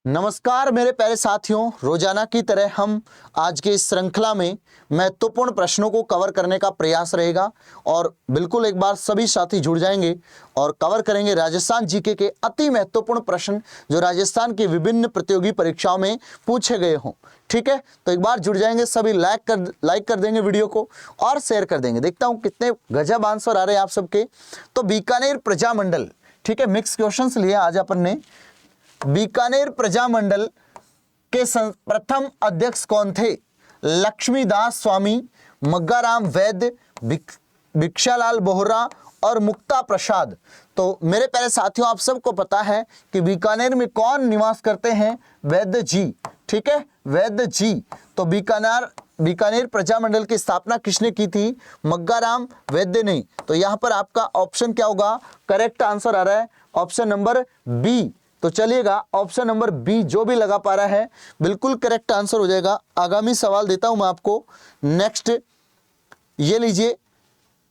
नमस्कार मेरे प्यारे साथियों, रोजाना की तरह हम आज के इस श्रृंखला में महत्वपूर्ण प्रश्नों को कवर करने का प्रयास रहेगा और बिल्कुल एक बार सभी साथी जुड़ जाएंगे और कवर करेंगे राजस्थान जीके के अति महत्वपूर्ण प्रश्न जो राजस्थान की विभिन्न प्रतियोगी परीक्षाओं में पूछे गए हों। ठीक है, तो एक बार जुड़ जाएंगे सभी, लाइक कर देंगे वीडियो को और शेयर कर देंगे। देखता हूं कितने गजब आंसर आ रहे हैं आप सबके। तो बीकानेर प्रजामंडल, ठीक है, मिक्स क्वेश्चंस लिए आज अपन ने। बीकानेर प्रजामंडल के प्रथम अध्यक्ष कौन थे? लक्ष्मीदास स्वामी, मग्गाराम वैद्य, भिक्षालाल बोहरा और मुक्ता प्रसाद। तो मेरे प्यारे साथियों, आप सबको पता है कि बीकानेर में कौन निवास करते हैं? वैद्य जी। ठीक है, वैद्य जी। तो बीकानेर प्रजामंडल की स्थापना किसने की थी? मग्गाराम वैद्य ने। तो यहां पर आपका ऑप्शन क्या होगा? करेक्ट आंसर आ रहा है ऑप्शन नंबर बी। तो चलिएगा, ऑप्शन नंबर बी जो भी लगा पा रहा है बिल्कुल करेक्ट आंसर हो जाएगा। आगामी सवाल देता हूं मैं आपको। नेक्स्ट ये लीजिए,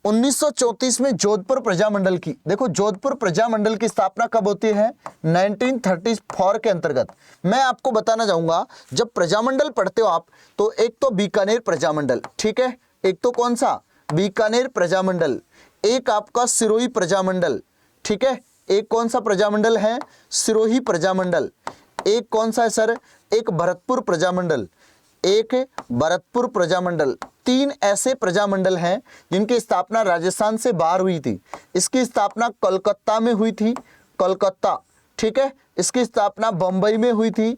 1934 में जोधपुर प्रजामंडल की, देखो जोधपुर प्रजामंडल की स्थापना कब होती है? 1934 के अंतर्गत। मैं आपको बताना चाहूंगा, जब प्रजामंडल पढ़ते हो आप तो एक तो बीकानेर प्रजामंडल, ठीक है, एक तो कौन सा? बीकानेर प्रजामंडल, एक आपका सिरोही प्रजामंडल, ठीक है, एक कौन सा प्रजामंडल है? सिरोही प्रजामंडल। एक कौन सा है सर? एक भरतपुर प्रजामंडल, एक भरतपुर प्रजामंडल। तीन ऐसे प्रजामंडल हैं जिनकी स्थापना राजस्थान से बाहर हुई थी। इसकी स्थापना कोलकाता में हुई थी, कोलकाता, ठीक है। इसकी स्थापना बंबई में हुई थी,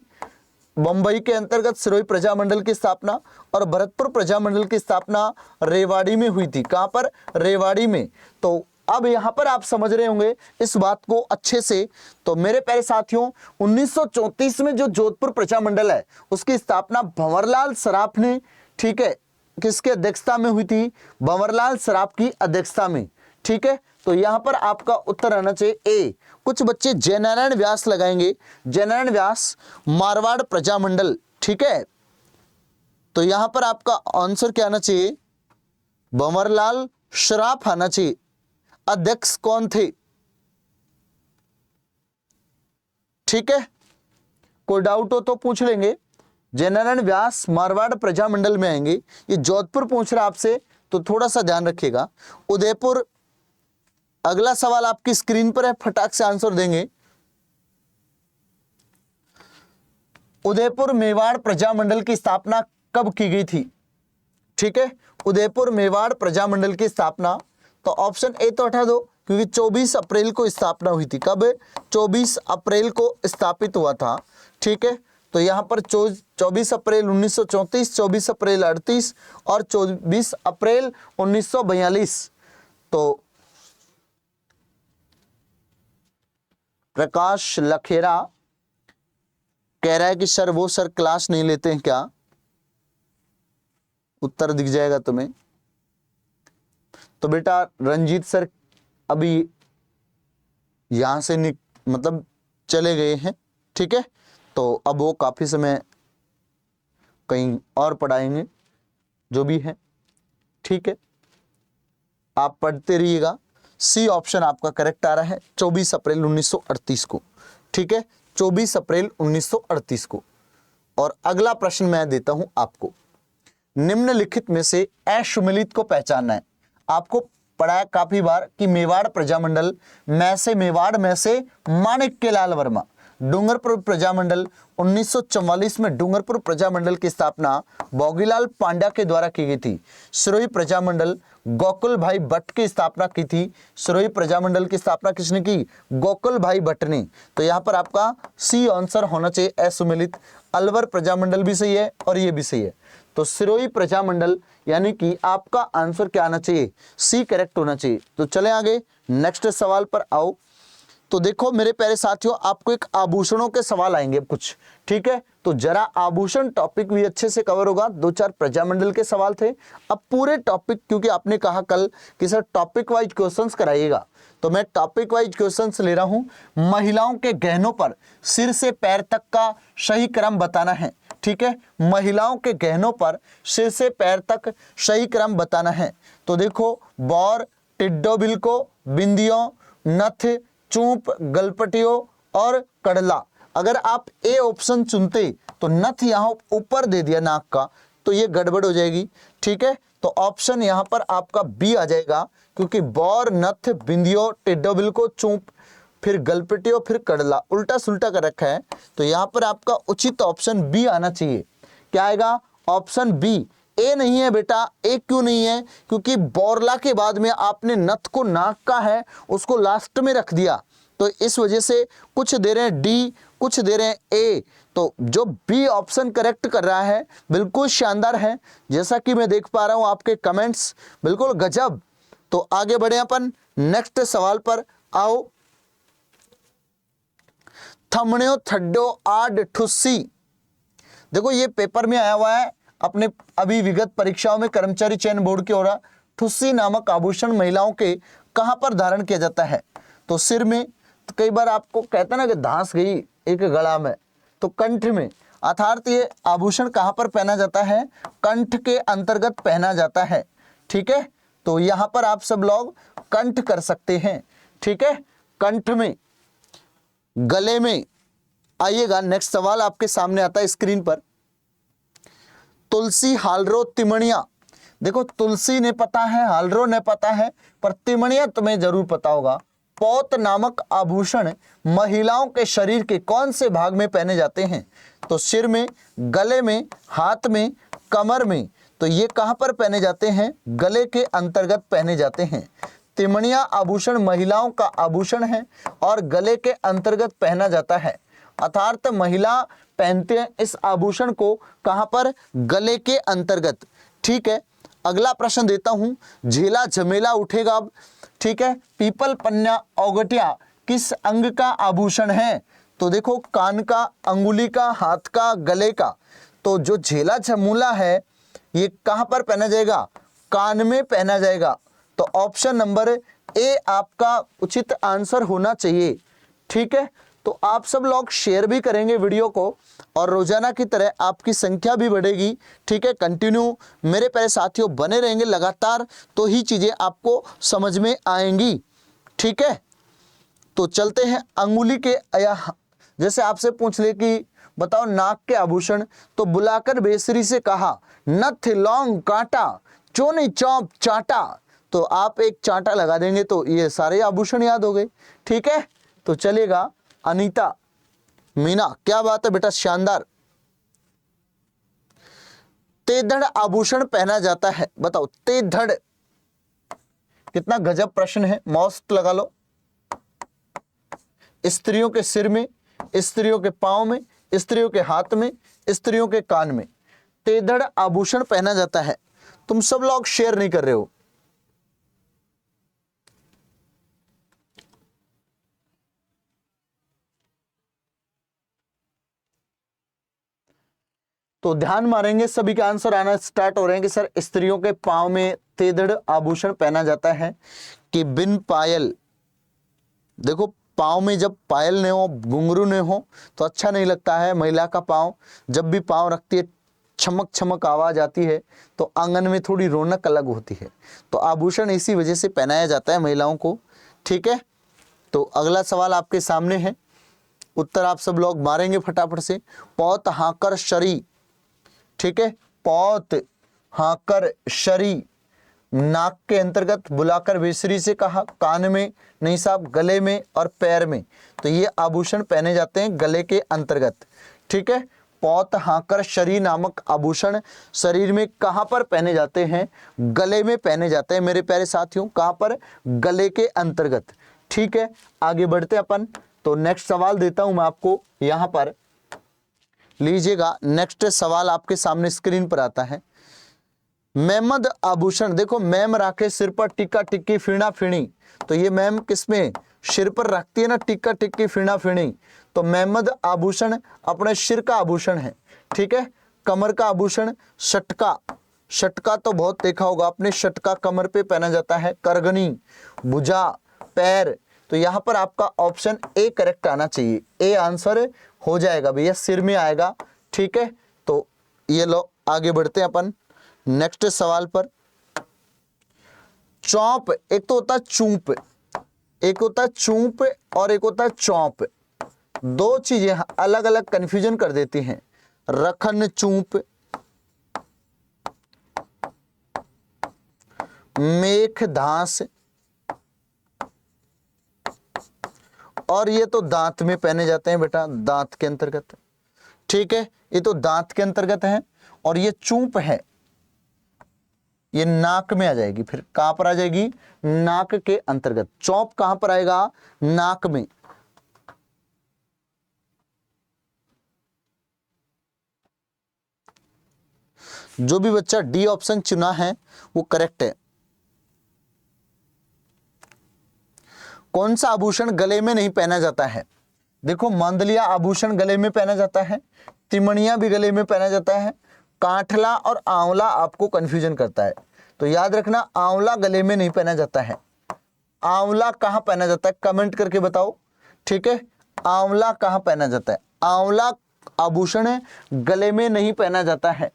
बंबई के अंतर्गत सिरोही प्रजामंडल की स्थापना। और भरतपुर प्रजामंडल की स्थापना रेवाड़ी में हुई थी। कहां पर? रेवाड़ी में। तो अब यहां पर आप समझ रहे होंगे इस बात को अच्छे से। तो मेरे प्यारे साथियों, 1934 में जो जोधपुर प्रजामंडल है उसकी स्थापना भंवरलाल सराफ ने, ठीक है, किसके अध्यक्षता में हुई थी? भंवरलाल सराफ की अध्यक्षता में, ठीक है। तो यहां पर आपका उत्तर आना चाहिए ए। कुछ बच्चे जयनारायण व्यास लगाएंगे, जयनारायण व्यास मारवाड़ प्रजामंडल, ठीक है। तो यहां पर आपका आंसर क्या आना चाहिए? भंवरलाल सराफ आना चाहिए। अध्यक्ष कौन थे? ठीक है, कोई डाउट हो तो पूछ लेंगे। जयनारायण व्यास मारवाड़ प्रजामंडल में आएंगे। ये जोधपुर पूछ रहा आपसे तो थोड़ा सा ध्यान रखिएगा। उदयपुर, अगला सवाल आपकी स्क्रीन पर है, फटाक से आंसर देंगे। उदयपुर मेवाड़ प्रजामंडल की स्थापना कब की गई थी? ठीक है, उदयपुर मेवाड़ प्रजामंडल की स्थापना, तो ऑप्शन ए तो हटा दो क्योंकि 24 अप्रैल को स्थापना हुई थी। कब? 24 अप्रैल को स्थापित हुआ था, ठीक है। तो यहां पर 24 अप्रैल 1934, 24 अप्रैल 38 और 24 अप्रैल 1942। तो प्रकाश लखेरा कह रहा है कि सर वो सर क्लास नहीं लेते हैं क्या? उत्तर दिख जाएगा तुम्हें। तो बेटा रंजीत सर अभी यहां से मतलब चले गए हैं, ठीक है। तो अब वो काफी समय कहीं और पढ़ाएंगे, जो भी है, ठीक है। आप पढ़ते रहिएगा। सी ऑप्शन आपका करेक्ट आ रहा है 24 अप्रैल 1938 को, ठीक है, 24 अप्रैल 1938 को। और अगला प्रश्न मैं देता हूं आपको। निम्नलिखित में से अश्वमेलित को पहचानना है। आपको पढ़ाया काफी बार कि मेवाड़ प्रजामंडल में से माणिक्यलाल वर्मा। डूंगरपुर प्रजामंडल 1944 में डूंगरपुर प्रजामंडल की स्थापना भोगीलाल पांड्या के द्वारा की गई थी। सिरोही प्रजामंडल गोकुल भाई भट्ट की स्थापना की थी। सिरोही प्रजामंडल की स्थापना किसने की? गोकुल भाई भट्ट ने। तो यहां पर आपका सी आंसर होना चाहिए असुमेलित। अलवर प्रजामंडल भी सही है और ये भी सही है। तो सिरोही प्रजामंडल यानी कि आपका आंसर क्या आना चाहिए? सी करेक्ट होना चाहिए। तो चले आगे, नेक्स्ट सवाल पर आओ। तो देखो मेरे प्यारे साथियों, आपको एक आभूषणों के सवाल आएंगे कुछ, ठीक है। तो जरा आभूषण टॉपिक भी अच्छे से कवर होगा। 2-4 प्रजामंडल के सवाल थे। अब पूरे टॉपिक, क्योंकि आपने कहा कल कि सर टॉपिक वाइज क्वेश्चंस कराइएगा, तो मैं टॉपिक वाइज क्वेश्चंस ले रहा हूं। महिलाओं के गहनों पर सिर से पैर तक का सही क्रम बताना है, ठीक है। महिलाओं के गहनों पर सिर से पैर तक सही क्रम बताना है। तो देखो, बौर, टिड्डो बिल्को, बिंदियों, नथ, चूप, गलपटियों और कड़ला। अगर आप ए ऑप्शन चुनते तो नथ यहां ऊपर दे दिया नाक का, तो ये गड़बड़ हो जाएगी। ठीक है, तो ऑप्शन यहां पर आपका बी आ जाएगा, क्योंकि बौर, नथ, बिंदियो, टेढ़ो बिल्को, चूप, फिर गलपटियो, फिर कड़ला, उल्टा सुल्टा कर रखा है। तो यहां पर आपका उचित ऑप्शन बी आना चाहिए। क्या आएगा? Option B. ए नहीं है बेटा। ए क्यों नहीं है? क्योंकि बोरला के बाद में आपने नथ को नाक का है उसको लास्ट में रख दिया, तो इस वजह से कुछ दे रहे हैं डी, कुछ दे रहे हैं ए। तो जो बी ऑप्शन करेक्ट कर रहा है बिल्कुल शानदार है, जैसा कि मैं देख पा रहा हूं आपके कमेंट्स बिल्कुल गजब। तो आगे बढ़े अपन नेक्स्ट सवाल पर। आओ, थमण्यो थड्डो आड ठुस्सी। देखो ये पेपर में आया हुआ है अपने अभी विगत परीक्षाओं में कर्मचारी चयन बोर्ड की ओर। ठुस्सी नामक आभूषण महिलाओं के कहां पर धारण किया जाता है? तो सिर में, तो कई बार आपको कहता ना कि धांस गई एक गला में, तो कंठ में, अर्थात ये आभूषण कहां पर पहना जाता है? कंठ के अंतर्गत पहना जाता है। ठीक है, तो यहां पर आप सब लोग कंठ कर सकते हैं। ठीक है, कंठ में, गले में। आइएगा नेक्स्ट सवाल आपके सामने आता है स्क्रीन पर। तुलसी, हालरो, तिमणिया। देखो तुलसी ने पता है, हालरो ने पता है, पर तिमणिया तुम्हें जरूर पता होगा। पौत नामक आभूषण महिलाओं के शरीर के कौन से भाग में पहने जाते हैं? तो सिर में, गले में, हाथ में, कमर में। तो ये कहां पर पहने जाते हैं? गले के अंतर्गत पहने जाते हैं। तिमणिया आभूषण महिलाओं का आभूषण है और गले के अंतर्गत पहना जाता है, अर्थात महिला पहनते हैं इस आभूषण को कहां पर? गले के अंतर्गत। ठीक है, अगला प्रश्न देता हूं। झेला झमेला उठेगा अब। ठीक है, पीपल, पन्ना, औगटिया किस अंग का आभूषण है? तो देखो कान का, अंगुली का, हाथ का, गले का। तो जो झेला झमूला है ये कहां पर पहना जाएगा? कान में पहना जाएगा। तो ऑप्शन नंबर ए आपका उचित आंसर होना चाहिए। ठीक है, तो आप सब लोग शेयर भी करेंगे वीडियो को और रोजाना की तरह आपकी संख्या भी बढ़ेगी। ठीक है, कंटिन्यू मेरे प्यारे साथियों बने रहेंगे लगातार, तो ही चीजें आपको समझ में आएंगी। ठीक है, तो चलते हैं अंगुली के, या जैसे आपसे पूछ ले कि बताओ नाक के आभूषण, तो बुलाकर बेसरी से कहा, नथ, लौंग, कांटा, चोनी, चौप, चाटा। तो आप एक चांटा लगा देंगे तो ये सारे आभूषण याद हो गए। ठीक है, तो चलेगा। अनीता, मीना, क्या बात है बेटा, शानदार। तेधड़ आभूषण पहना जाता है, बताओ तेधड़। कितना गजब प्रश्न है, मौस्त लगा लो। स्त्रियों के सिर में, स्त्रियों के पांव में, स्त्रियों के हाथ में, स्त्रियों के कान में तेधड़ आभूषण पहना जाता है। तुम सब लोग शेयर नहीं कर रहे हो। तो ध्यान मारेंगे, सभी के आंसर आना स्टार्ट हो रहे हैं कि सर स्त्रियों के पांव में तेधड़ आभूषण पहना जाता है कि बिन पायल। देखो पांव में जब पायल नहीं हो, घुंघरू नहीं हो तो अच्छा नहीं लगता है। महिला का पांव जब भी पांव रखती है छमक छमक आवाज आती है, तो आंगन में थोड़ी रौनक अलग होती है। तो आभूषण इसी वजह से पहनाया जाता है महिलाओं को। ठीक है, तो अगला सवाल आपके सामने है, उत्तर आप सब लोग मारेंगे फटाफट से। पौत, हाकर, शरी। ठीक है, पौत, हाकर, शरी नाक के अंतर्गत, बुलाकर बेसरी से कहा, कान में नहीं साहब, गले में और पैर में। तो ये आभूषण पहने जाते हैं गले के अंतर्गत। ठीक है, पौत, हाकर, शरी नामक आभूषण शरीर में कहां पर पहने जाते हैं? गले में पहने जाते हैं मेरे प्यारे साथियों। कहां पर? गले के अंतर्गत। ठीक है, आगे बढ़ते अपन। तो नेक्स्ट सवाल देता हूं मैं आपको, यहां पर लीजिएगा। नेक्स्ट सवाल आपके सामने स्क्रीन पर आता है। मेमद आभूषण, देखो मैम राखे सिर पर, टिक्का टिक्की, फीणा फीणी। तो ये मैम किसमें? सिर पर रखती है ना, टिक्का टिक्की, फीणा फीणी। तो मेमद आभूषण अपने सिर का आभूषण है। ठीक है, कमर का आभूषण शटका। शटका तो बहुत देखा होगा आपने, शटका कमर पे पहना जाता है। करगनी, भुजा, पैर। तो यहां पर आपका ऑप्शन ए करेक्ट आना चाहिए। ए आंसर हो जाएगा भैया, सिर में आएगा। ठीक है, तो ये लो आगे बढ़ते हैं अपन नेक्स्ट सवाल पर। चौप, एक तो होता है चूप, एक होता है चूप और एक होता है चौप। दो चीजें अलग अलग कंफ्यूजन कर देती हैं, रखन चूप, मेख धास, और ये तो दांत में पहने जाते हैं बेटा, दांत के अंतर्गत। ठीक है, ये तो दांत के अंतर्गत है। और ये चूप है, ये नाक में आ जाएगी। फिर कहां पर आ जाएगी? नाक के अंतर्गत। चौप कहां पर आएगा? नाक में। जो भी बच्चा डी ऑप्शन चुना है वो करेक्ट है। कौन सा आभूषण गले में नहीं पहना जाता है? देखो, मांदलिया आभूषण गले में पहना जाता है, तिमणिया भी गले में पहना जाता है, कांठला और आंवला आपको कंफ्यूजन करता है। तो याद रखना, आंवला गले में नहीं पहना जाता है। आंवला कहां पहना जाता है? कमेंट करके बताओ। ठीक है, आंवला कहां पहना जाता है? आंवला आभूषण गले में नहीं पहना जाता है।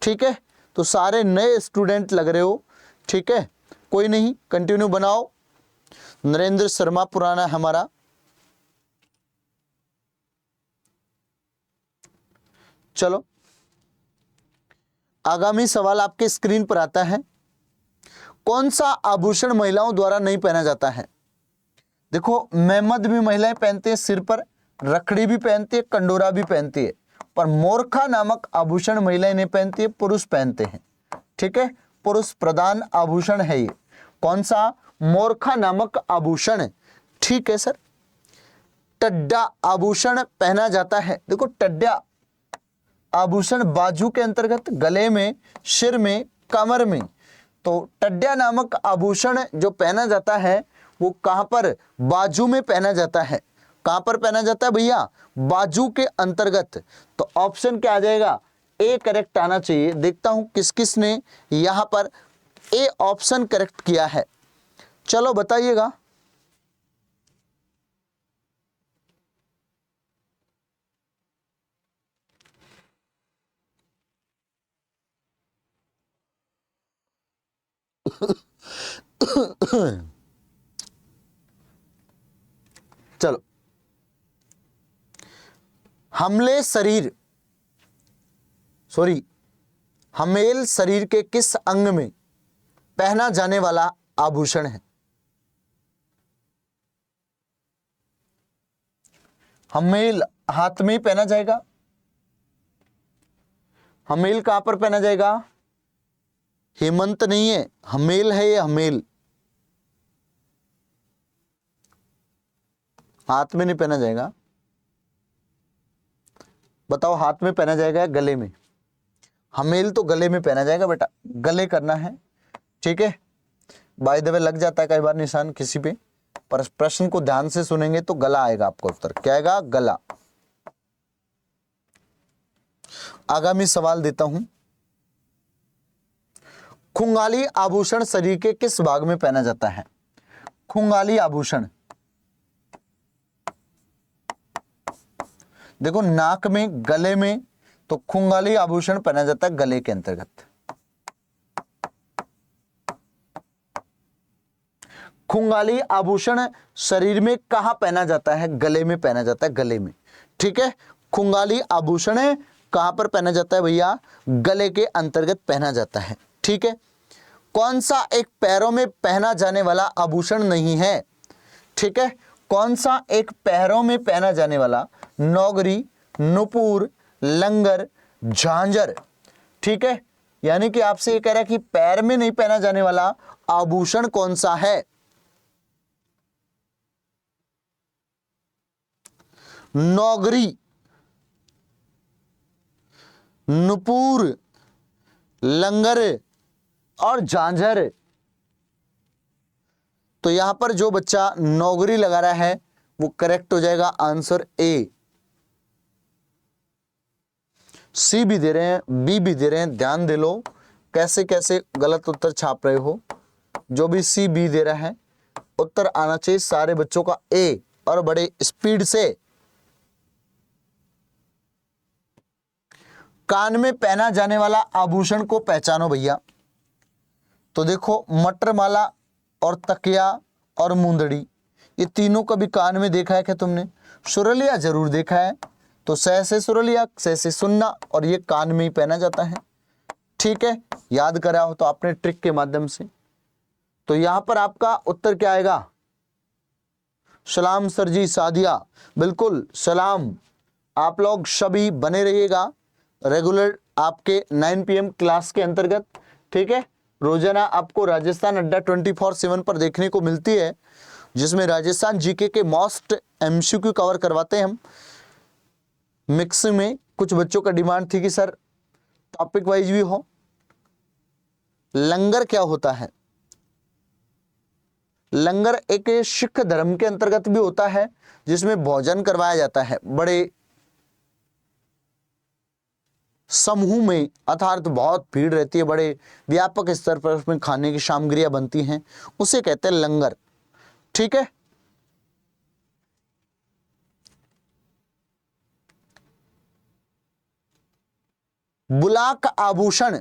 ठीक है, तो सारे नए स्टूडेंट लग रहे हो। ठीक है, कोई नहीं, कंटिन्यू बनाओ। नरेंद्र शर्मा पुराना हमारा। चलो, आगामी सवाल आपके स्क्रीन पर आता है। कौन सा आभूषण महिलाओं द्वारा नहीं पहना जाता है? देखो, मेहमद भी महिलाएं पहनती है सिर पर, रखड़ी भी पहनती है, कंडोरा भी पहनती है, पर मोरखा नामक आभूषण महिलाएं नहीं पहनती है, पुरुष पहनते हैं। ठीक है, पुरुष प्रधान आभूषण है ये। कौन सा? मोरखा नामक आभूषण। ठीक है सर। टड्डा आभूषण पहना जाता है। देखो, टड्डा आभूषण बाजू के अंतर्गत, गले में, सिर में, कमर में। तो टड्डा नामक आभूषण जो पहना जाता है वो कहां पर? बाजू में पहना जाता है। कहां पर पहना जाता है भैया? बाजू के अंतर्गत। तो ऑप्शन क्या आ जाएगा? ए करेक्ट आना चाहिए। देखता हूं किस किस ने यहां पर ए ऑप्शन करेक्ट किया है। चलो बताइएगा। चलो, हमेल शरीर के किस अंग में पहना जाने वाला आभूषण है? हमेल हाथ में ही पहना जाएगा। हमेल कहां पर पहना जाएगा? हेमंत नहीं है, हमेल है ये, हमेल। हाथ में नहीं पहना जाएगा। बताओ, हाथ में पहना जाएगा या गले में? हमेल तो गले में पहना जाएगा बेटा, गले करना है। ठीक है, बाय द वे लग जाता है कई बार निशान किसी पे, पर प्रश्न को ध्यान से सुनेंगे तो गला आएगा आपका उत्तर। क्या आएगा? गला। आगामी सवाल देता हूं। खुंगाली आभूषण शरीर के किस भाग में पहना जाता है? खुंगाली आभूषण, देखो, नाक में, गले में, तो खुंगाली आभूषण पहना जाता है गले के अंतर्गत। खुंगाली आभूषण शरीर में कहां पहना जाता है? गले में पहना जाता है, गले में। ठीक है, खुंगाली आभूषण कहां पर पहना जाता है भैया? गले के अंतर्गत पहना जाता है। ठीक है, कौन सा एक पैरों में पहना जाने वाला आभूषण नहीं है? ठीक है, कौन सा एक पैरों में पहना जाने वाला? नौगरी, नुपुर, लंगर, झांझर। ठीक है, यानी कि आपसे ये कह रहा है कि पैर में नहीं पहना जाने वाला आभूषण कौन सा है? नौगरी, नुपुर, लंगर और झांझर। तो यहां पर जो बच्चा नौगरी लगा रहा है वो करेक्ट हो जाएगा। Answer A. सी भी दे रहे हैं, बी भी दे रहे हैं, ध्यान दे लो कैसे कैसे गलत उत्तर छाप रहे हो। जो भी सी बी दे रहा है उत्तर आना चाहिए सारे बच्चों का ए, और बड़े स्पीड से। कान में पहना जाने वाला आभूषण को पहचानो भैया। तो देखो, मटर माला और तकिया और मुंदड़ी, ये तीनों कभी कान में देखा है क्या तुमने? सुरलिया जरूर देखा है, तो स से सुरलिया, स से सुन्ना, और ये कान में ही पहना जाता है। ठीक है, याद करा हो तो आपने ट्रिक के माध्यम से। तो यहां पर आपका उत्तर क्या आएगा? सलाम सर जी, सादिया, बिल्कुल सलाम। आप लोग सभी बने रहिएगा रेगुलर आपके 9 PM क्लास के अंतर्गत। ठीक है, रोजाना आपको राजस्थान अड्डा 24/7 पर देखने को मिलती है, जिसमें राजस्थान जीके के मोस्ट MCQ कवर करवाते हैं हम। मिक्स में कुछ बच्चों का डिमांड थी कि सर टॉपिक वाइज भी हो। लंगर क्या होता है? लंगर एक सिख धर्म के अंतर्गत भी होता है, जिसमें भोजन करवाया जाता है बड़े समूह में, अर्थात बहुत भीड़ रहती है, बड़े व्यापक स्तर पर उसमें खाने की सामग्रियां बनती हैं, उसे कहते हैं लंगर। ठीक है, बुलाक आभूषण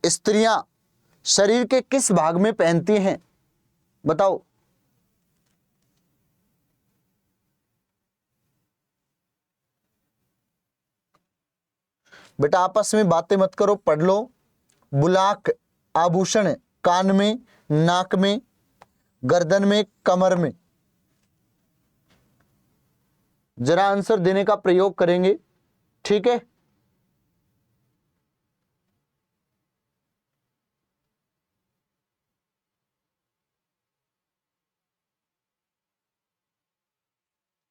स्त्रियां शरीर के किस भाग में पहनती हैं? बताओ। बेटा आपस में बातें मत करो, पढ़ लो। बुलाक आभूषण कान में, नाक में, गर्दन में, कमर में। जरा आंसर देने का प्रयोग करेंगे। ठीक है,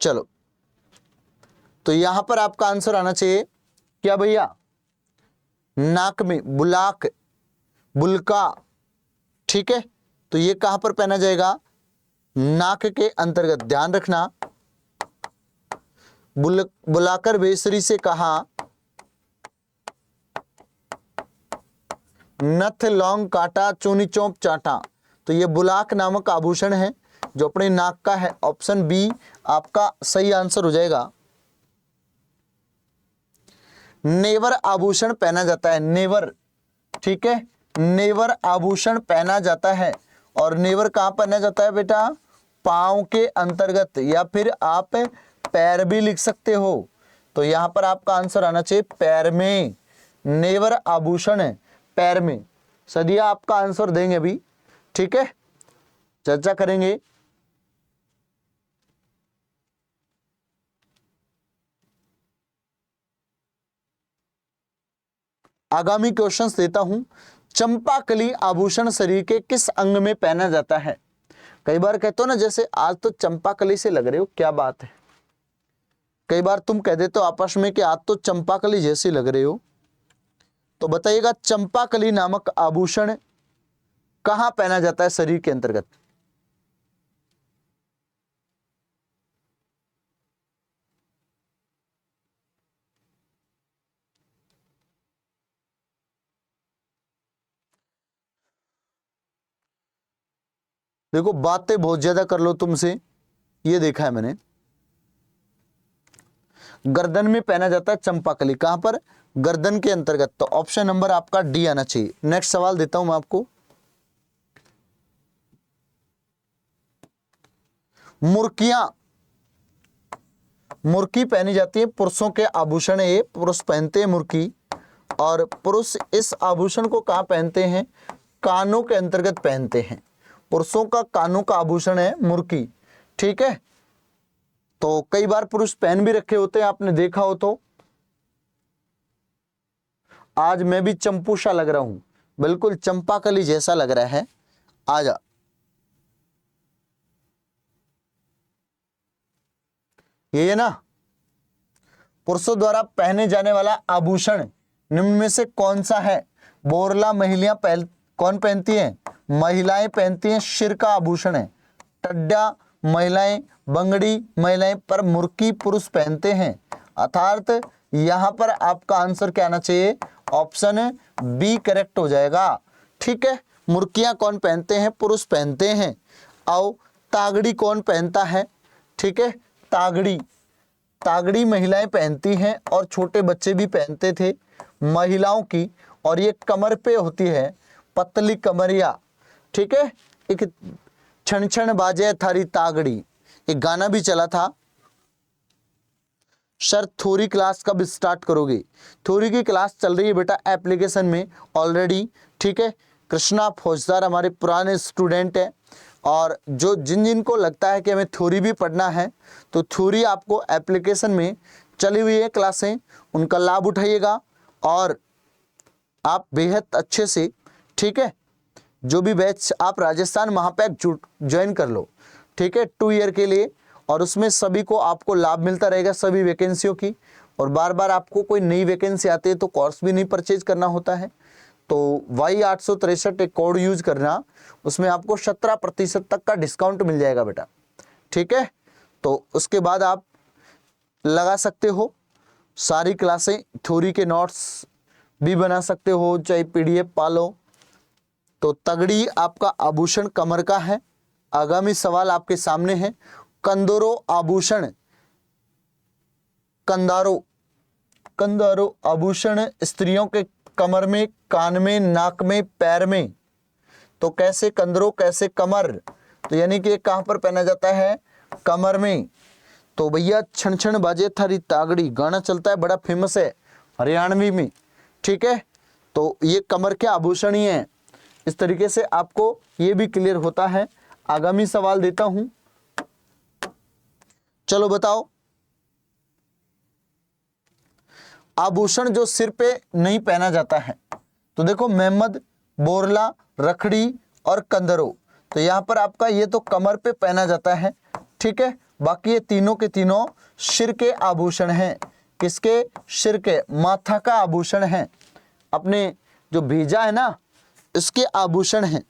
चलो, तो यहां पर आपका आंसर आना चाहिए क्या भैया? नाक में बुलाक, बुलका। ठीक है, तो ये कहां पर पहना जाएगा? नाक के अंतर्गत। ध्यान रखना, बुलाकर बेसरी से कहा नथ लौंग काटा चूनी चौंप चाटा। तो ये बुलाक नामक आभूषण है जो अपने नाक का है। ऑप्शन बी आपका सही आंसर हो जाएगा। नेवर आभूषण पहना जाता है, नेवर। ठीक है, नेवर आभूषण पहना जाता है। और नेवर कहां पहना जाता है बेटा? पांव के अंतर्गत, या फिर आप पैर भी लिख सकते हो। तो यहां पर आपका आंसर आना चाहिए पैर में। नेवर आभूषण है पैर में। सदिया आपका आंसर देंगे अभी। ठीक है, चर्चा करेंगे। आगामी क्वेश्चंस देता हूं। चंपाकली आभूषण शरीर के किस अंग में पहना जाता है? कई बार कहते हो ना, जैसे आज तो चंपाकली से लग रहे हो, क्या बात है। कई बार तुम कह देते हो आपस में कि आज तो चंपाकली जैसी लग रहे हो। तो बताइएगा चंपाकली नामक आभूषण कहां पहना जाता है शरीर के अंतर्गत? देखो बातें बहुत ज्यादा कर लो तुमसे, ये देखा है मैंने। गर्दन में पहना जाता है चंपाकली। कहां पर? गर्दन के अंतर्गत। तो ऑप्शन नंबर आपका डी आना चाहिए। नेक्स्ट सवाल देता हूं मैं आपको। मुर्कियां, मुर्की पहनी जाती है, पुरुषों के आभूषण। ये पुरुष पहनते हैं मुर्की। और पुरुष इस आभूषण को कहां पहनते हैं? कानों के अंतर्गत पहनते हैं। पुरुषों का कानों का आभूषण है मुर्की। ठीक है, तो कई बार पुरुष पहन भी रखे होते हैं, आपने देखा हो तो। आज मैं भी चंपू सा लग रहा हूं, बिल्कुल चंपाकली जैसा लग रहा है। आजा, ये ना पुरुषों द्वारा पहने जाने वाला आभूषण निम्न में से कौन सा है? बोरला महिलाएं कौन पहनती हैं? महिलाएं पहनती हैं, सिर का आभूषण है। टड्डा महिलाएं, बंगड़ी महिलाएं, पर मुर्की पुरुष पहनते हैं। अर्थात यहां पर आपका आंसर क्या आना चाहिए? ऑप्शन बी करेक्ट हो जाएगा। ठीक है, मुर्कियां कौन पहनते हैं? पुरुष पहनते हैं। आओ, तागड़ी कौन पहनता है? ठीक है, तागड़ी, तागड़ी महिलाएं पहनती हैं और छोटे बच्चे भी पहनते थे महिलाओं की। और ये कमर पे होती है, पतली कमरिया। ठीक है, एक क्षण क्षण बाजे थारी तागड़ी, एक गाना भी चला था। सर थ्योरी क्लास कब स्टार्ट करोगे? थ्योरी की क्लास चल रही है बेटा एप्लीकेशन में ऑलरेडी, ठीक है। कृष्णा फौजदार हमारे पुराने स्टूडेंट हैं, और जो जिन जिन को लगता है कि हमें थ्योरी भी पढ़ना है, तो थ्योरी आपको एप्लीकेशन में चली हुई है क्लासें, उनका लाभ उठाइएगा और आप बेहद अच्छे से, ठीक है, जो भी बैच आप राजस्थान महापैक ज्वाइन कर लो, ठीक है, 2 ईयर के लिए, और उसमें सभी को आपको लाभ मिलता रहेगा सभी वैकेंसियों की। और बार बार आपको कोई नई वैकेंसी आती है तो कोर्स भी नहीं परचेज करना होता है, तो Y863 एक कोड यूज करना, उसमें आपको 17% तक का डिस्काउंट मिल जाएगा बेटा, ठीक है। तो उसके बाद आप लगा सकते हो सारी क्लासें, थ्योरी के नोट्स भी बना सकते हो, चाहे PDF पालो। तो तगड़ी आपका आभूषण कमर का है। आगामी सवाल आपके सामने है, कंदोरो आभूषण, कंदारो आभूषण स्त्रियों के कमर में, कान में, नाक में, पैर में। तो कैसे कंदरो, कैसे कमर, तो यानी कि कहां पर पहना जाता है? कमर में। तो भैया क्षण क्षण बाजे थारी तागड़ी गाना चलता है, बड़ा फेमस है हरियाणवी में, ठीक है। तो ये कमर के आभूषण ही है। इस तरीके से आपको ये भी क्लियर होता है। आगामी सवाल देता हूं, चलो बताओ। आभूषण जो सिर पे नहीं पहना जाता है, तो देखो मेहमद, बोरला, रखड़ी और कंदरो। तो यहां पर आपका ये तो कमर पे पहना जाता है, ठीक है। बाकी ये तीनों के तीनों सिर के आभूषण हैं। किसके? सिर के, माथा का आभूषण है, अपने जो भेजा है ना इसके आभूषण हैं।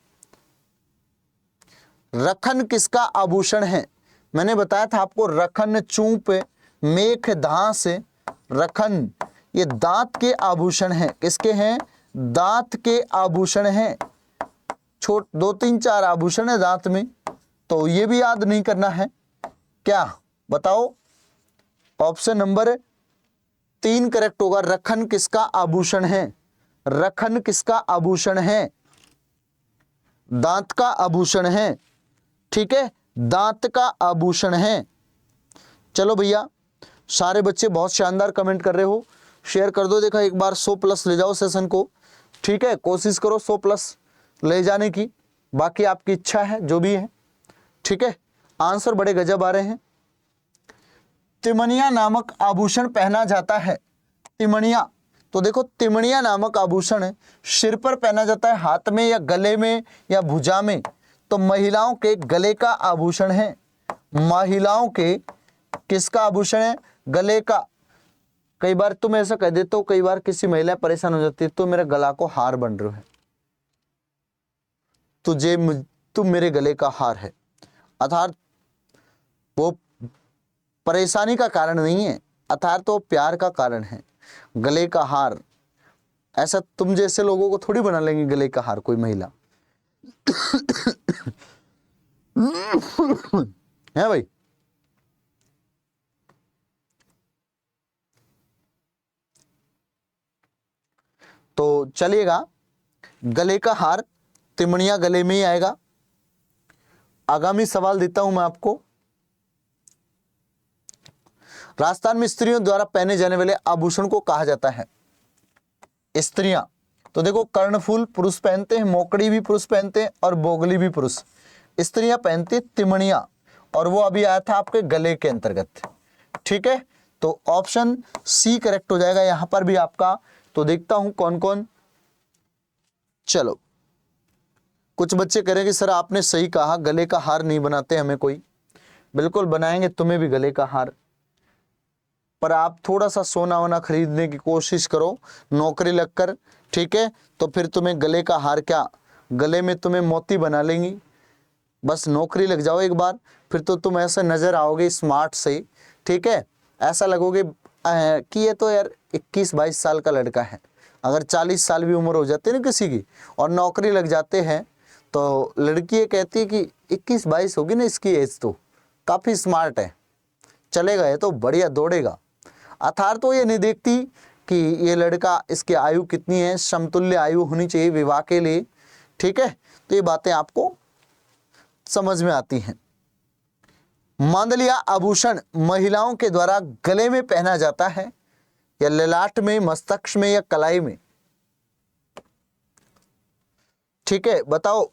रखन किसका आभूषण है? मैंने बताया था आपको, रखन, चूप, मेख, धांस, रखन, ये दांत के आभूषण हैं। किसके हैं? दांत के आभूषण हैं। 2, 3, 4 आभूषण है दांत में, तो ये भी याद नहीं करना है क्या? बताओ। ऑप्शन नंबर 3 करेक्ट होगा। रखन किसका आभूषण है? रखन किसका आभूषण है? दांत का आभूषण है, ठीक है, दांत का आभूषण है। चलो भैया, सारे बच्चे बहुत शानदार कमेंट कर रहे हो, शेयर कर दो। देखा, एक बार 100+ ले जाओ सेशन को, ठीक है, कोशिश करो 100+ ले जाने की, बाकी आपकी इच्छा है जो भी है, ठीक है। आंसर बड़े गजब आ रहे हैं। तिमणिया नामक आभूषण पहना जाता है। तिमणिया, तो देखो तिमणिया नामक आभूषण सिर पर पहना जाता है, हाथ में या गले में या भुजा में। तो महिलाओं के गले का आभूषण है। महिलाओं के किसका आभूषण है? गले का। कई बार तुम ऐसा कह देते हो, कई बार किसी महिला परेशान हो जाती है, तो मेरे गला को हार बन रहे है, तुम मेरे गले का हार है। अर्थात वो परेशानी का कारण नहीं है, अर्थात तो प्यार का कारण है। गले का हार, ऐसा तुम जैसे लोगों को थोड़ी बना लेंगे गले का हार कोई महिला है भाई। तो चलिएगा, गले का हार तिमणिया गले में ही आएगा। आगामी सवाल देता हूं मैं आपको। राजस्थान में स्त्रियों द्वारा पहने जाने वाले आभूषण को कहा जाता है? स्त्रियां, तो देखो कर्णफूल पुरुष पहनते हैं, मोकड़ी भी पुरुष पहनते हैं और बोगली भी पुरुष। स्त्रियां पहनती तिमणिया, और वो अभी आया था आपके गले के अंतर्गत, ठीक है। तो ऑप्शन सी करेक्ट हो जाएगा यहां पर भी आपका। तो देखता हूं कौन कौन। चलो, कुछ बच्चे करेंगे सर आपने सही कहा, गले का हार नहीं बनाते हमें कोई। बिल्कुल बनाएंगे तुम्हें भी गले का हार, पर आप थोड़ा सा सोना वोना खरीदने की कोशिश करो, नौकरी लगकर, ठीक है। तो फिर तुम्हें गले का हार क्या, गले में तुम्हें मोती बना लेंगी। बस नौकरी लग जाओ एक बार, फिर तो तुम ऐसे नजर आओगे स्मार्ट से, ठीक है। ऐसा लगोगे कि ये तो यार 21-22 साल का लड़का है। अगर 40 साल भी उम्र हो जाती है ना किसी की और नौकरी लग जाते हैं, तो लड़की ये कहती है कि 21-22 होगी ना इसकी एज, तो काफ़ी स्मार्ट है, चलेगा ये तो बढ़िया दौड़ेगा। अर्थात तो ये नहीं देखती कि ये लड़का, इसकी आयु कितनी है, समतुल्य आयु होनी चाहिए विवाह के लिए, ठीक है। तो ये बातें आपको समझ में आती हैं। मांगलिया आभूषण महिलाओं के द्वारा गले में पहना जाता है या ललाट में, मस्तक में या कलाई में? ठीक है, बताओ।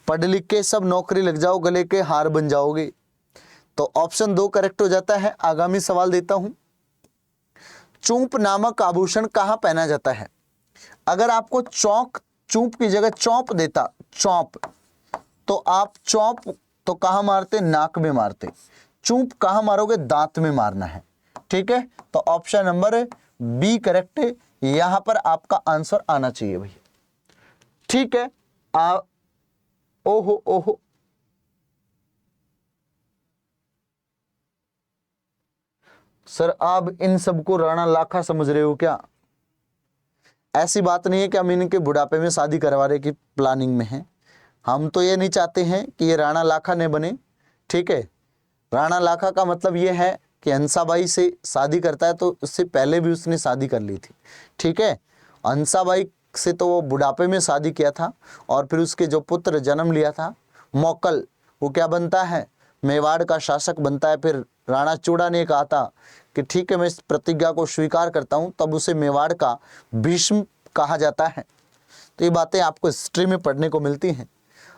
पढ़ लिख के सब नौकरी लग जाओ, गले के हार बन जाओगे। तो ऑप्शन 2 करेक्ट हो जाता है। आगामी सवाल देता हूं। चूंप नामक आभूषण कहां पहना जाता है? अगर आपको चूंप की जगह चौंप देता, चौंप, तो आप चौंप तो कहां मारते? नाक में मारते। चूंप कहां मारोगे? दांत में मारना है। ठीक है, तो ऑप्शन नंबर बी करेक्ट है। यहां पर आपका आंसर आना चाहिए भैया। ठीक है, ओहो ओहो, सर आप इन सबको राणा लाखा समझ रहे हो क्या? ऐसी बात नहीं है कि हम इनके बुढ़ापे में शादी करवाने की प्लानिंग में हैं। हम तो ये नहीं चाहते हैं कि ये राणा लाखा ने बने। ठीक है, राणा लाखा का मतलब ये है कि हंसाबाई से शादी करता है तो उससे पहले भी उसने शादी कर ली थी। ठीक है, हंसाबाई से तो वो बुढ़ापे में शादी किया था और फिर उसके जो पुत्र जन्म लिया था मौकल, वो क्या बनता है? मेवाड़ का शासक बनता है। फिर राणा चूड़ा ने कहा था कि ठीक है मैं इस प्रतिज्ञा को स्वीकार करता हूं, तब उसे मेवाड़ का भीष्म कहा जाता है। तो ये बातें आपको हिस्ट्री में पढ़ने को मिलती हैं।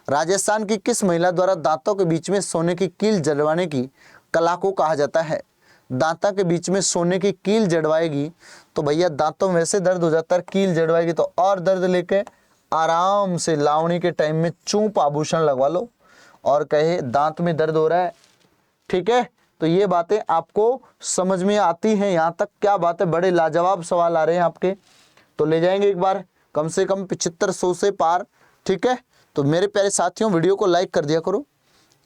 राजस्थान की किस महिला द्वारा दांतों के बीच में सोने की कील जड़वाने की कला को कहा जाता है? दांतों के बीच में सोने की कील जड़वाएगी तो भैया दांतों में वैसे दर्द हो जाता है, कील जड़वाएगी तो और दर्द लेके आराम से लावणी के टाइम में चूंप आभूषण लगवा लो और कहे दांत में दर्द हो रहा है। ठीक है, तो ये बातें आपको समझ में आती हैं यहाँ तक? क्या बात है, बड़े लाजवाब सवाल आ रहे हैं आपके। तो ले जाएंगे एक बार कम से कम 7500 से पार। ठीक है, तो मेरे प्यारे साथियों वीडियो को लाइक कर दिया करो।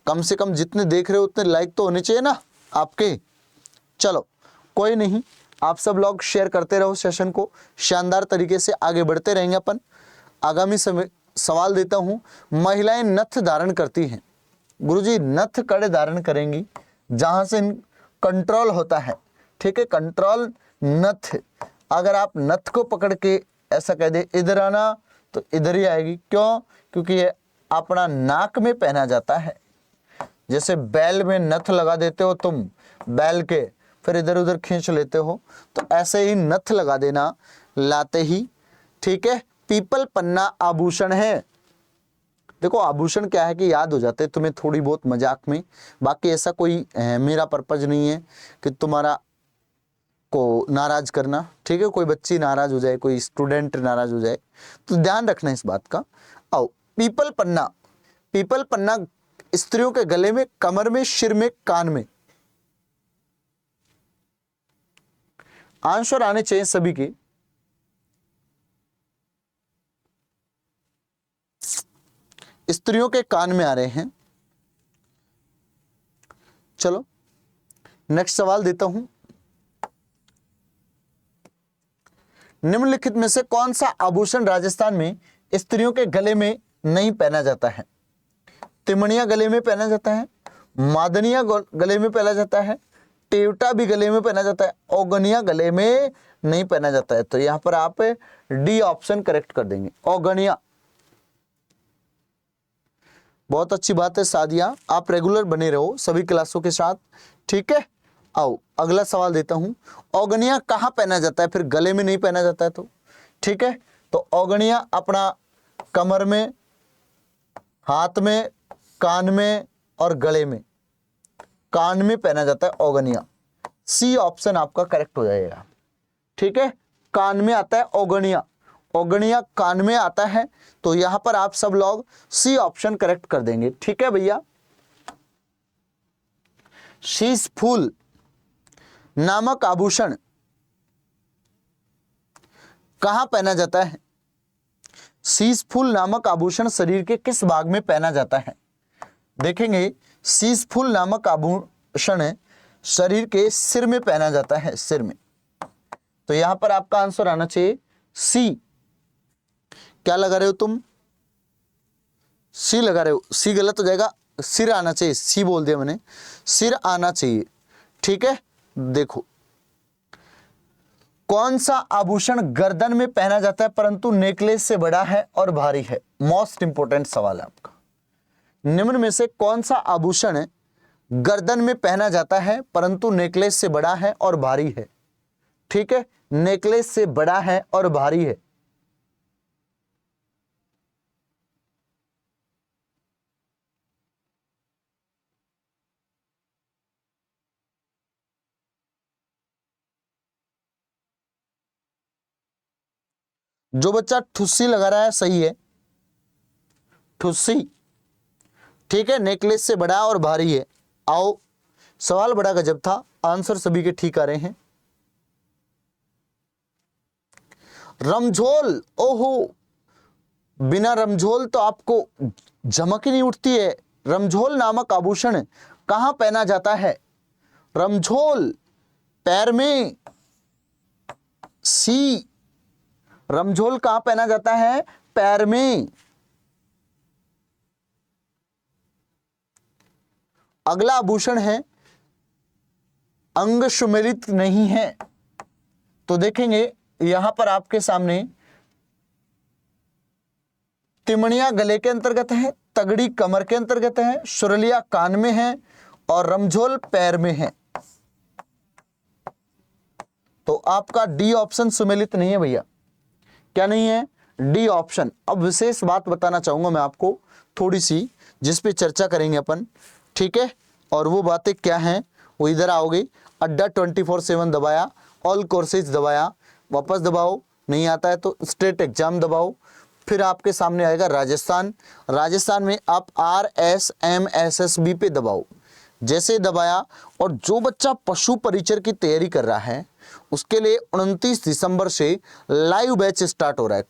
कम से कम जितने देख रहे हो उतने लाइक तो होने चाहिए ना आपके। चलो कोई नहीं, आप सब लोग शेयर करते रहो सेशन को, शानदार तरीके से आगे बढ़ते रहेंगे अपन। आगामी सवाल देता हूं। महिलाएं नथ धारण करती हैं। गुरुजी नथ कड़े धारण करेंगी जहां से कंट्रोल होता है। ठीक है, कंट्रोल नथ। अगर आप नथ को पकड़ के ऐसा कह दे इधर आना तो इधर ही आएगी। क्यों? क्योंकि ये अपना नाक में पहना जाता है। जैसे बैल में नथ लगा देते हो तुम, बैल के फिर इधर उधर खींच लेते हो, तो ऐसे ही नथ लगा देना लाते ही। ठीक है, पीपल पन्ना आभूषण है। देखो आभूषण क्या है कि याद हो जाते हैं तुम्हें थोड़ी बहुत मजाक में, बाकी ऐसा कोई मेरा पर्पज नहीं है कि तुम्हारा को नाराज करना। ठीक है, कोई बच्ची नाराज हो जाए, कोई स्टूडेंट नाराज हो जाए, तो ध्यान रखना इस बात का। आओ, पीपल पन्ना। पीपल पन्ना स्त्रियों के गले में, कमर में, सिर में, कान में। आंसर आने चाहिए सभी के। स्त्रियों के कान में आ रहे हैं। चलो नेक्स्ट सवाल देता हूं। निम्नलिखित में से कौन सा आभूषण राजस्थान में स्त्रियों के गले में नहीं पहना जाता है? तिमणिया गले में पहना जाता है, मादनिया गले में पहना जाता है, टेवटा भी गले में पहना जाता है, ओगनिया गले में नहीं पहना जाता है। तो यहां पर आप डी ऑप्शन करेक्ट कर देंगे, ओगनिया। बहुत अच्छी बात है सादिया, आप रेगुलर बने रहो सभी क्लासों के साथ। ठीक है, आओ अगला सवाल देता हूं। ओगनिया कहां पहना जाता है? फिर गले में नहीं पहना जाता है तो। ठीक है, तो ओगनिया अपना कमर में, हाथ में, कान में और गले में। कान में पहना जाता है ओगनिया। सी ऑप्शन आपका करेक्ट हो जाएगा। ठीक है, कान में आता है ओगनिया। ओगनिया कान में आता है, तो यहां पर आप सब लोग सी ऑप्शन करेक्ट कर देंगे। ठीक है भैया। शीश फूल नामक आभूषण कहां पहना जाता है? शीश फूल नामक आभूषण शरीर के किस भाग में पहना जाता है? देखेंगे, शीश फूल नामक आभूषण शरीर के सिर में पहना जाता है, सिर में। तो यहां पर आपका आंसर आना चाहिए सी। क्या लगा रहे हो तुम? सी लगा रहे हो। सी गलत हो जाएगा, सिर आना चाहिए। सी बोल दिया मैंने, सिर आना चाहिए। ठीक है, देखो कौन सा आभूषण गर्दन में पहना जाता है परंतु नेकलेस से बड़ा है और भारी है? मोस्ट इंपोर्टेंट सवाल है आपका। निम्न में से कौन सा आभूषण गर्दन में पहना जाता है परंतु नेकलेस से बड़ा है और भारी है? ठीक है, नेकलेस से बड़ा है और भारी है। जो बच्चा ठुस्सी लगा रहा है सही है, ठुस्सी। ठीक है, नेकलेस से बड़ा और भारी है। आओ, सवाल बड़ा गजब था, आंसर सभी के ठीक आ रहे हैं। रमझोल, ओहो, बिना रमझोल तो आपको झमक ही नहीं उठती है। रमझोल नामक आभूषण कहां पहना जाता है? रमझोल पैर में, सी। रमझोल कहां पहना जाता है? पैर में। अगला आभूषण है अंग सुमेलित नहीं है। तो देखेंगे यहां पर आपके सामने तिमणिया गले के अंतर्गत है, तगड़ी कमर के अंतर्गत है, सुरलिया कान में है और रमझोल पैर में है। तो आपका डी ऑप्शन सुमेलित नहीं है भैया। क्या नहीं है? D option. अब विशेष बात बताना चाहूंगा मैं आपको थोड़ी सी, जिस पे चर्चा करेंगे अपन। ठीक है, और वो बातें क्या हैं वो इधर आओगे। अड्डा 24/7 दबाया, ऑल कोर्सेज दबाया, वापस दबाओ, नहीं आता है तो स्टेट एग्जाम दबाओ। फिर आपके सामने आएगा राजस्थान। राजस्थान में आप RSMSSB पे दबाओ। जैसे दबाया, और जो बच्चा पशु परिचर की तैयारी कर रहा है उसके लिए 29 दिसंबर से लाइव बैच स्टार्ट हो रहा है।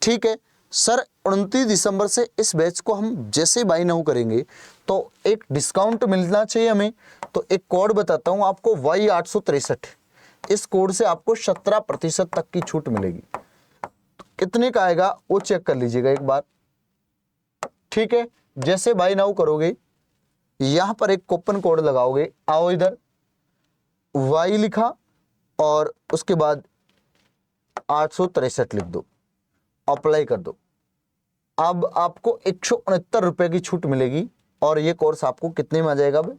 ठीक है सर, 29 दिसंबर से इस बैच को हम जैसे बाई नाउ करेंगे तो एक डिस्काउंट मिलना चाहिए हमें। तो एक कोड बताता हूं आपको, Y863। इस कोड से आपको 17% तक की छूट मिलेगी। तो कितने का आएगा वो चेक कर लीजिएगा एक बार। ठीक है, जैसे बाई नाउ करोगे यहां पर एक कूपन कोड लगाओगे। आओ इधर, Y लिखा और उसके बाद 863 लिख दो, अप्लाई कर दो। अब आपको 169 रुपए की छूट मिलेगी। और ये कोर्स आपको कितने में आ जाएगा भाई?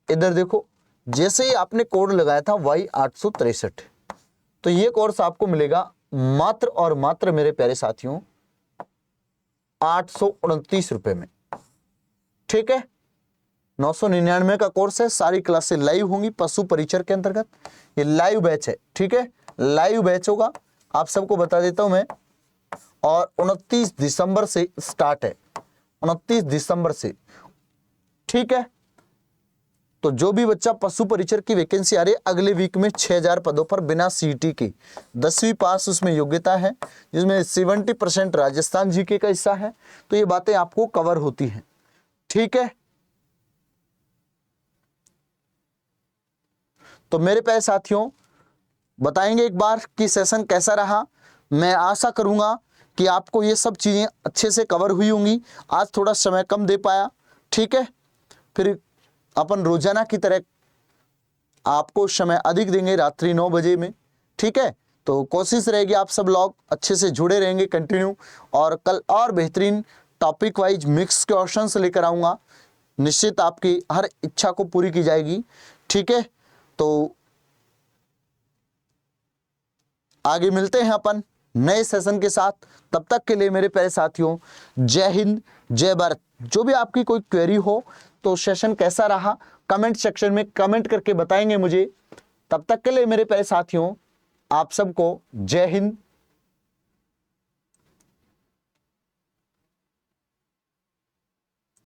इधर देखो, जैसे ही आपने कोड लगाया था Y863, तो ये कोर्स आपको मिलेगा मात्र और मात्र मेरे प्यारे साथियों 829 रुपए में। ठीक है, 999 का कोर्स है। सारी क्लासें लाइव होंगी पशु परिचर के अंतर्गत। ये लाइव बैच है। ठीक है, लाइव बैच होगा, आप सबको बता देता हूं मैं। और 29 दिसंबर से स्टार्ट है, 29 दिसंबर से। ठीक है, तो जो भी बच्चा पशु परिचर की वैकेंसी आ रही है अगले वीक में 6000 पदों पर बिना CET की, 10वीं पास उसमें योग्यता है, जिसमें 70% राजस्थान जीके का हिस्सा है। तो ये बातें आपको कवर होती हैं। ठीक है, तो मेरे प्यारे साथियों बताएंगे एक बार कि सेशन कैसा रहा। मैं आशा करूंगा कि आपको ये सब चीजें अच्छे से कवर हुई होंगी। आज थोड़ा समय कम दे पाया। ठीक है, फिर अपन रोजाना की तरह आपको समय अधिक देंगे रात्रि 9 बजे में। ठीक है, तो कोशिश रहेगी आप सब लोग अच्छे से जुड़े रहेंगे कंटिन्यू। और कल और बेहतरीन टॉपिक वाइज मिक्स क्वेश्चंस लेकर आऊंगा। निश्चित आपकी हर इच्छा को पूरी की जाएगी। ठीक है, तो आगे मिलते हैं अपन नए सेशन के साथ। तब तक के लिए मेरे प्यारे साथियों जय हिंद, जय भारत। जो भी आपकी कोई क्वेरी हो तो सेशन कैसा रहा कमेंट सेक्शन में कमेंट करके बताएंगे मुझे। तब तक के लिए मेरे प्यारे साथियों आप सबको जय हिंद,